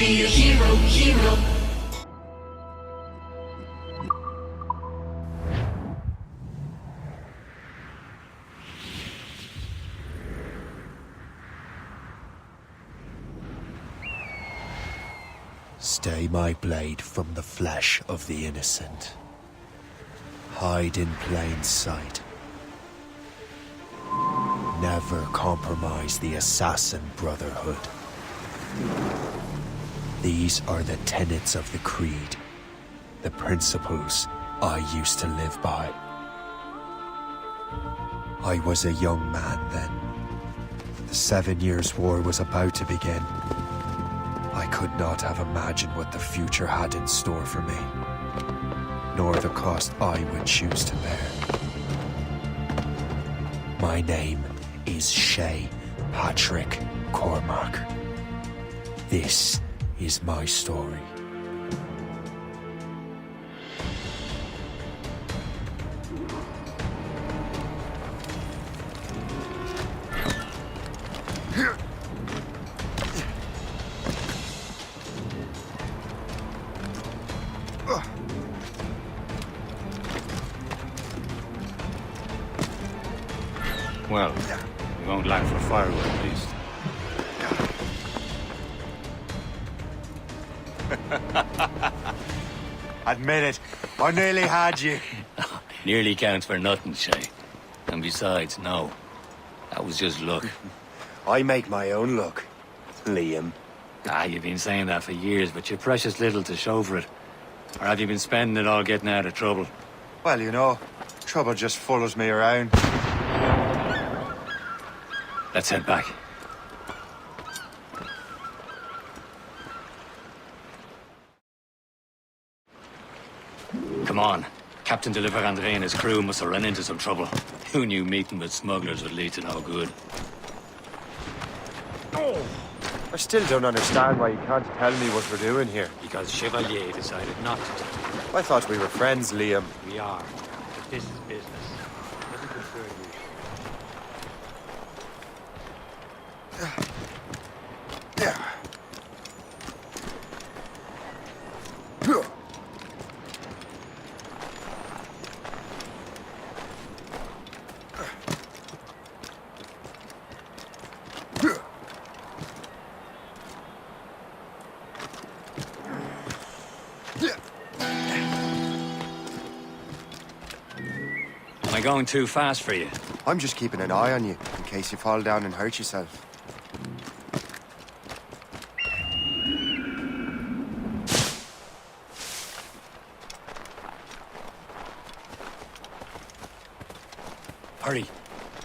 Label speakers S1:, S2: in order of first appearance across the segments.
S1: be a hero, hero.
S2: Stay my blade from the flesh of the innocent. Hide in plain sight. Never compromise the Assassin Brotherhood. These are the tenets of the Creed, the principles I used to live by. I was a young man then. The 7 Years' War was about to begin. I could not have imagined what the future had in store for me, nor the cost I would choose to bear. My name is Shay Patrick Cormac. This is my story.
S3: Well, we won't lack for firewood at least.
S4: Admit it, I nearly had you.
S3: Nearly counts for nothing, Shay. And besides, no. That was just luck.
S4: I make my own luck, Liam.
S3: You've been saying that for years, but you're precious little to show for it. Or have you been spending it all getting out of trouble?
S4: Well, you know, trouble just follows me around.
S3: Let's head back. Come on. Captain Deliver André and his crew must have run into some trouble. Who knew meeting with smugglers would lead to no good?
S4: Oh! I still don't understand why you can't tell me what we're doing here.
S3: Because Chevalier decided not to.
S4: I thought we were friends, Liam.
S3: We are. But this is business. Doesn't concern you. Am I going too fast for you?
S4: I'm just keeping an eye on you, in case you fall down and hurt yourself.
S3: Hurry.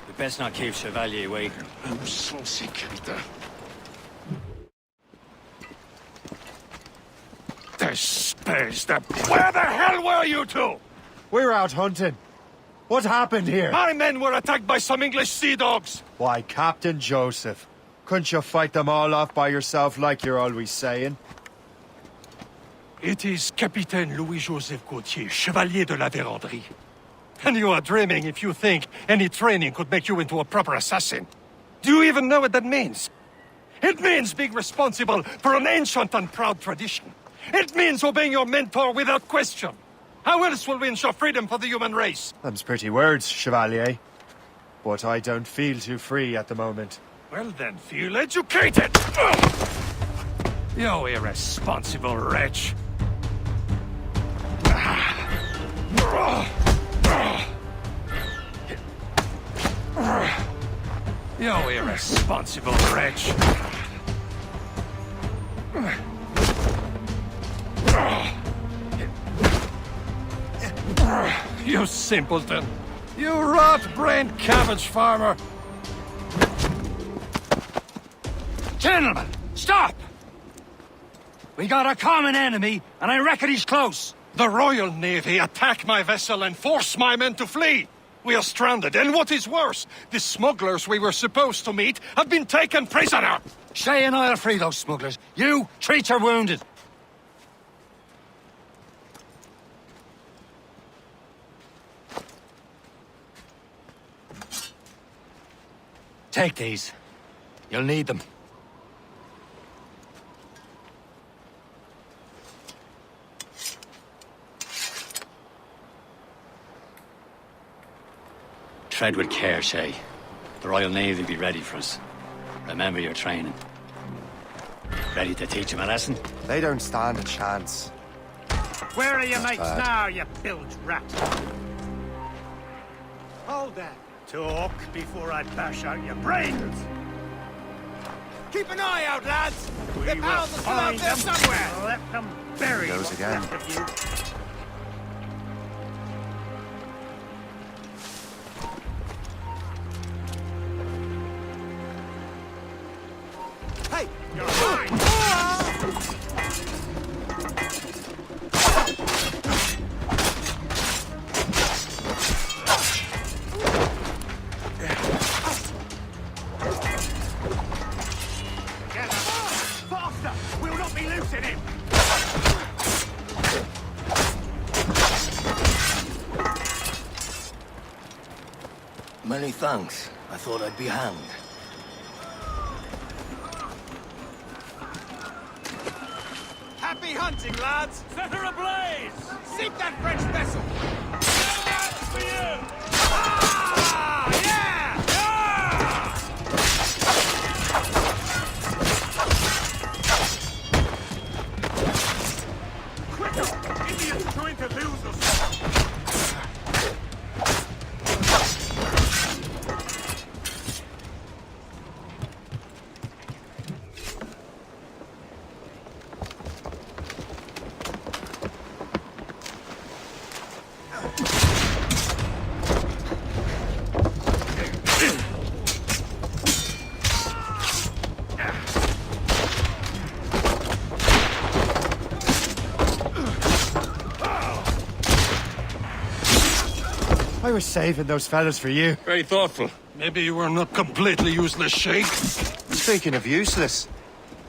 S3: We best not keep Chevalier waiting.
S5: Où sont ces crétins? Espèce de... Where the hell were you two?
S4: We're out hunting. What happened here?
S5: My men were attacked by some English sea dogs.
S4: Why, Captain Joseph, couldn't you fight them all off by yourself like you're always saying?
S5: It is Capitaine Louis-Joseph Gauthier, Chevalier de la Vérendrye. And you are dreaming if you think any training could make you into a proper assassin. Do you even know what that means? It means being responsible for an ancient and proud tradition. It means obeying your mentor without question. How else will we ensure freedom for the human race?
S4: Them's pretty words, Chevalier. But I don't feel too free at the moment.
S5: Well then, feel educated! You irresponsible wretch. You irresponsible wretch. You simpleton. You rot-brained cabbage farmer.
S3: Gentlemen, stop! We got a common enemy, and I reckon he's close.
S5: The Royal Navy attack my vessel and force my men to flee. We are stranded, and what is worse, the smugglers we were supposed to meet have been taken prisoner.
S3: Shay and I'll free those smugglers. You, treat your wounded. Take these. You'll need them. tread with care, Shay. The Royal Navy will be ready for us. Remember your training. Ready to teach them a lesson?
S4: They don't stand a chance.
S1: Where are your mates
S4: bad.
S1: now, you bilge rat? Hold that. Talk before I bash out your brains.
S6: Keep an eye out, lads!
S1: We
S6: Their
S1: will
S6: pals are still out
S1: find
S6: there
S1: them.
S6: somewhere!
S1: Let them bury
S4: Goes
S1: what's
S4: again.
S1: left of you.
S6: Hey!
S1: You're mine! Together. Faster! We'll not be losing him!
S7: Many thanks. I thought I'd be hanged.
S6: Happy hunting, lads!
S1: Set her ablaze!
S6: Sink that French vessel!
S1: That's for you!
S6: Ah! Yeah!
S1: Quicker! Indians trying to lose us!
S4: I was saving those fellas for you.
S5: Very thoughtful. Maybe you were not completely useless, Shay.
S4: Speaking of useless,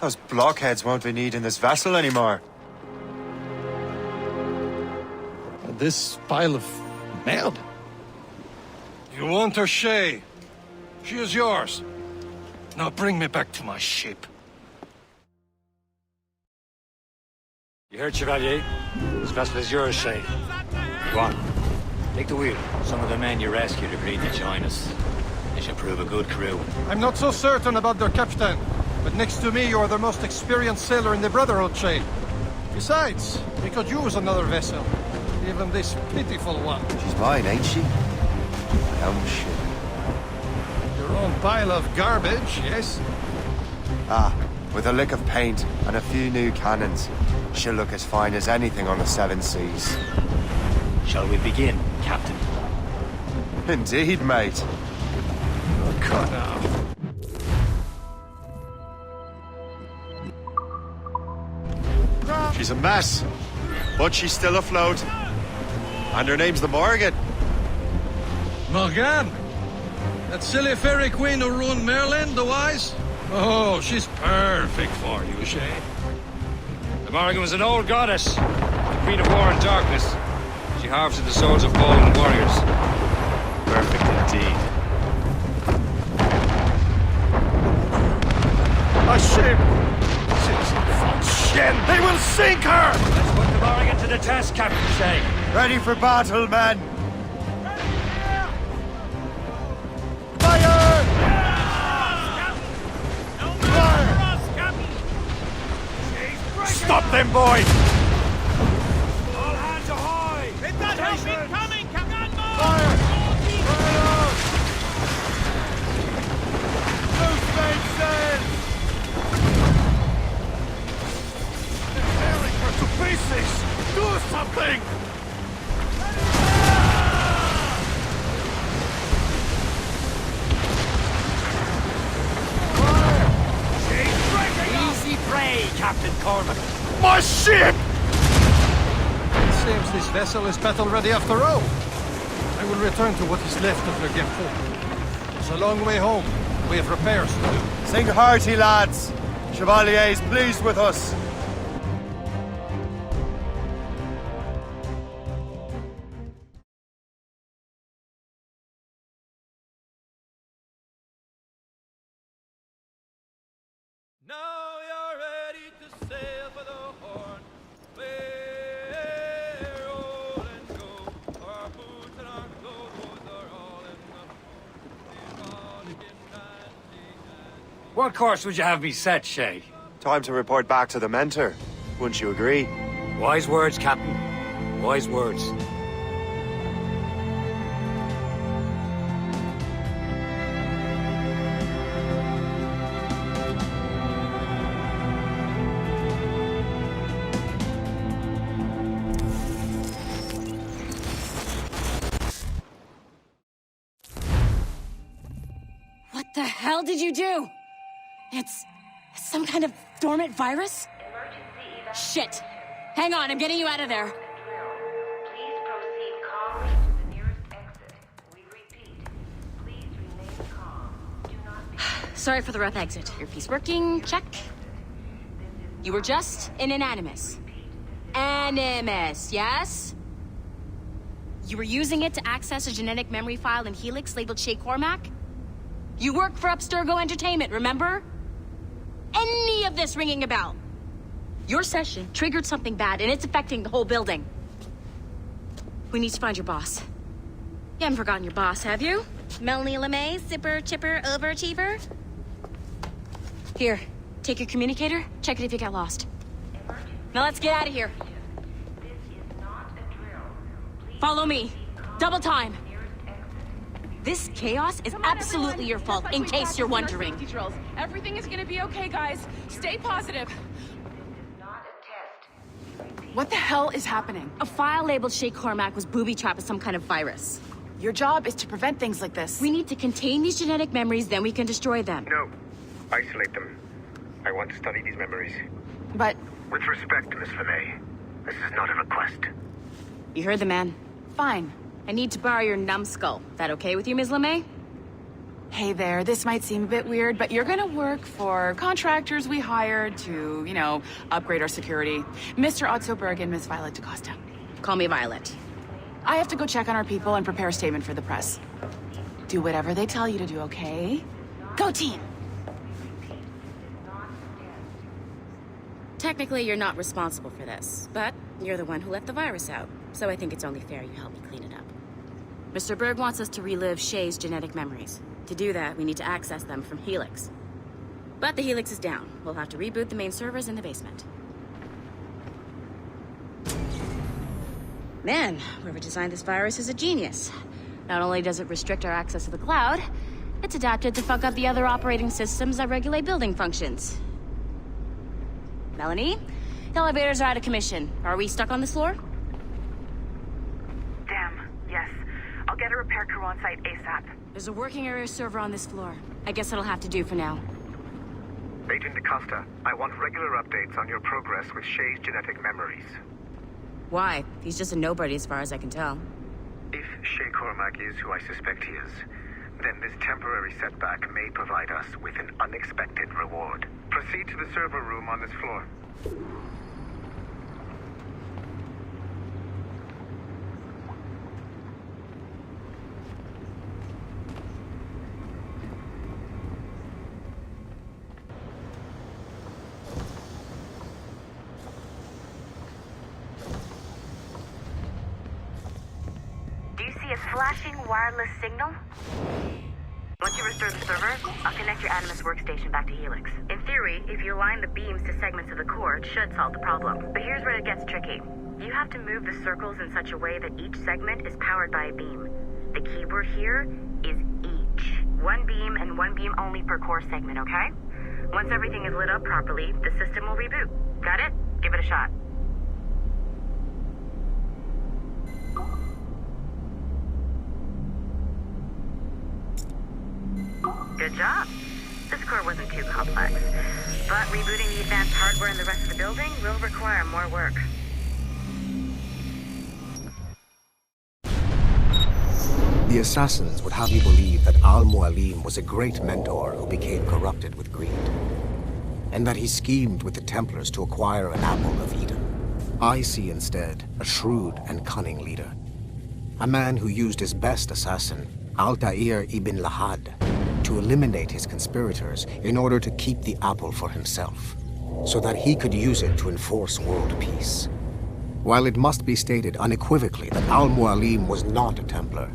S4: those blockheads won't be needing this vessel anymore.
S5: This pile of mail? You want her, Shay? She is yours. Now bring me back to my ship.
S3: You heard, Chevalier? This vessel is yours, Shay. Go on. Take the wheel. Some of the men you rescued agreed to join us. They should prove a good crew.
S5: I'm not so certain about their captain, but next to me you are the most experienced sailor in the Brotherhood, Shay. Besides, we could use another vessel. Even this pitiful one.
S4: She's mine, ain't she? My own ship.
S5: Your own pile of garbage, yes?
S4: Ah, with a lick of paint and a few new cannons, she'll look as fine as anything on the seven seas.
S3: Shall we begin, Captain?
S4: Indeed, mate.
S5: Oh, God, now.
S4: She's a mess, but she's still afloat. And her name's the Morgan.
S5: Morgane? That silly fairy queen who ruined Merlin, the wise? Oh, she's perfect for you, Shay.
S3: The Morgan was an old goddess, the queen of war and darkness. She harvested the souls of fallen warriors. Perfect indeed.
S5: A ship! Shit! They will sink her!
S3: Let's put the Morgan to the test, Captain Shay.
S4: Ready for battle, men! Fire!
S5: Stop them, boy!
S1: All hands ahoy!
S6: Is that help incoming, Captain?
S4: Fire! Fire! Loose mainsail!
S5: Tearing her to pieces! Do something!
S3: Easy prey, Captain Cormac.
S5: My ship! It seems this vessel is battle-ready after all. I will return to what is left of Le Guerfort. It's a long way home. We have repairs to do.
S4: Sing hearty, lads! Chevalier's pleased with us.
S6: Now you're ready to sail for the Horn. We're all and go. Our boots and our clothes are all in the
S3: What course would you have me set, Shay?
S4: Time to report back to the mentor. Wouldn't you agree?
S3: Wise words, Captain. Wise words.
S8: What the hell did you do? It's some kind of dormant virus? Shit. Hang on, I'm getting you out of there.
S9: Please proceed calmly to the nearest exit. We repeat, please remain calm. Do not be...
S8: Sorry for the rough exit. Earpiece working, check. You were just an animus. Animus, yes? You were using it to access a genetic memory file in Helix labeled Shay Cormac? You work for Abstergo Entertainment, remember? Any of this ringing a bell? Your session triggered something bad, and it's affecting the whole building. We need to find your boss. You haven't forgotten your boss, have you? Melanie LeMay, zipper, chipper, overachiever? Here, take your communicator, check it if you get lost. Now let's get out of here.
S9: This is not a drill. Please
S8: Follow me. Double time.
S9: nearest exit.
S8: This chaos is absolutely your fault, in case you're wondering.
S10: Everything is gonna be okay, guys. Stay positive.
S9: Not a test.
S10: What the hell is happening?
S8: A file labeled Shay Cormac was booby-trapped with some kind of virus.
S10: Your job is to prevent things like this.
S8: We need to contain these genetic memories, then we can destroy them.
S11: No. Isolate them. I want to study these memories.
S10: But
S11: With respect, Miss LeMay, this is not a request.
S8: You heard the man.
S10: fine.
S8: I need to borrow your numbskull. That okay with you, Ms. LeMay?
S10: Hey there, this might seem a bit weird, but you're gonna work for contractors we hired to, upgrade our security. Mr. Otto Berg and Ms. Violet DaCosta.
S8: Call me Violet.
S10: I have to go check on our people and prepare a statement for the press. Do whatever they tell you to do, okay? Go team!
S8: Technically, you're not responsible for this, but you're the one who let the virus out, so I think it's only fair you help me clean it up. Mr. Berg wants us to relive Shay's genetic memories. To do that, we need to access them from Helix. But the Helix is down. We'll have to reboot the main servers in the basement. Man, whoever designed this virus is a genius. Not only does it restrict our access to the cloud, it's adapted to fuck up the other operating systems that regulate building functions. Melanie? The elevators are out of commission. Are we stuck on this floor?
S12: Damn, yes. I'll get a repair crew on site ASAP.
S8: There's a working area server on this floor. I guess that'll have to do for now.
S11: Agent DaCosta, I want regular updates on your progress with Shay's genetic memories.
S8: Why? He's just a nobody as far as I can tell.
S11: If Shay Cormac is who I suspect he is, then this temporary setback may provide us with an unexpected reward. Proceed to the server room on this floor.
S12: Do you see a flashing wireless signal? Once you restore the server, I'll connect your Animus workstation back to Helix. In theory, if you align the beams to segments of the core, it should solve the problem. But here's where it gets tricky. You have to move the circles in such a way that each segment is powered by a beam. The keyword here is each. One beam and one beam only per core segment, okay? Once everything is lit up properly, the system will reboot. Got it? Give it a shot. Good job. This core wasn't too complex. But rebooting the advanced hardware in the rest of the building will require more work.
S13: The assassins would have you believe that Al-Mualim was a great mentor who became corrupted with greed, and that he schemed with the Templars to acquire an apple of Eden. I see instead a shrewd and cunning leader, a man who used his best assassin, Altair ibn Lahad, to eliminate his conspirators in order to keep the apple for himself, so that he could use it to enforce world peace. While it must be stated unequivocally that Al-Mualim was not a Templar,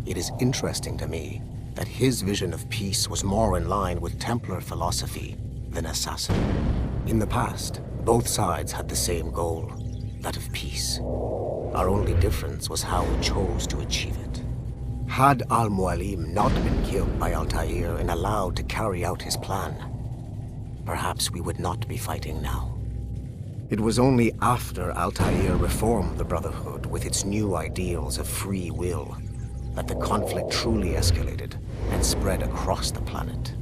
S13: it is interesting to me that his vision of peace was more in line with Templar philosophy than assassin. In the past, both sides had the same goal, that of peace. Our only difference was how we chose to achieve it. Had Al-Mualim not been killed by Altair and allowed to carry out his plan, perhaps we would not be fighting now. It was only after Altair reformed the Brotherhood with its new ideals of free will that the conflict truly escalated and spread across the planet.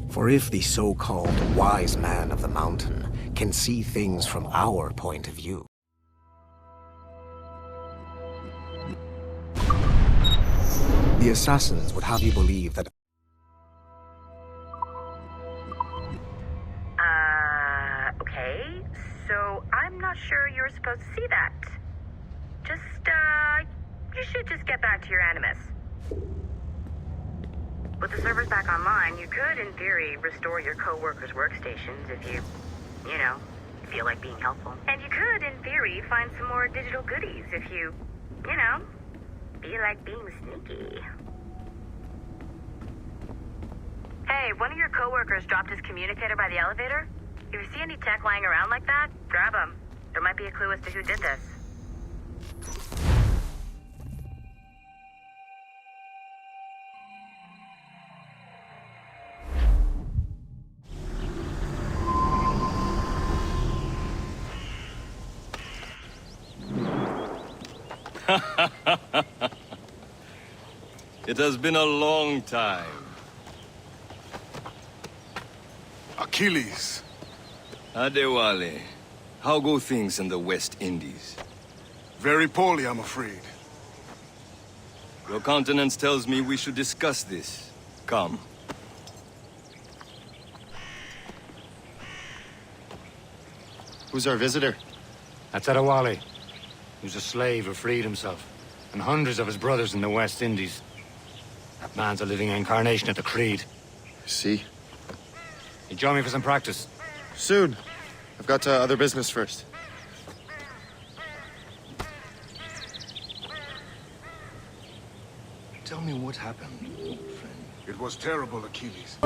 S13: For if the so-called wise man of the mountain can see things from our point of view, the assassins would have you believe that
S12: Okay, so I'm not sure you're supposed to see that. You should just get back to your Animus. With the servers back online, you could, in theory, restore your co-workers' workstations if you feel like being helpful. And you could, in theory, find some more digital goodies if you feel like being sneaky. Hey, one of your co-workers dropped his communicator by the elevator. If you see any tech lying around like that, grab them. There might be a clue as to who did this.
S6: It has been a long time.
S14: Achilles.
S6: Adewale, how go things in the West Indies?
S14: Very poorly, I'm afraid.
S6: Your countenance tells me we should discuss this. Come.
S4: Who's our visitor?
S3: That's Adewale. He was a slave who freed himself, and hundreds of his brothers in the West Indies. That man's a living incarnation of the Creed.
S4: See?
S3: You join me for some practice?
S4: Soon. I've got other business first.
S6: Tell me what happened, old friend.
S14: It was terrible, Achilles.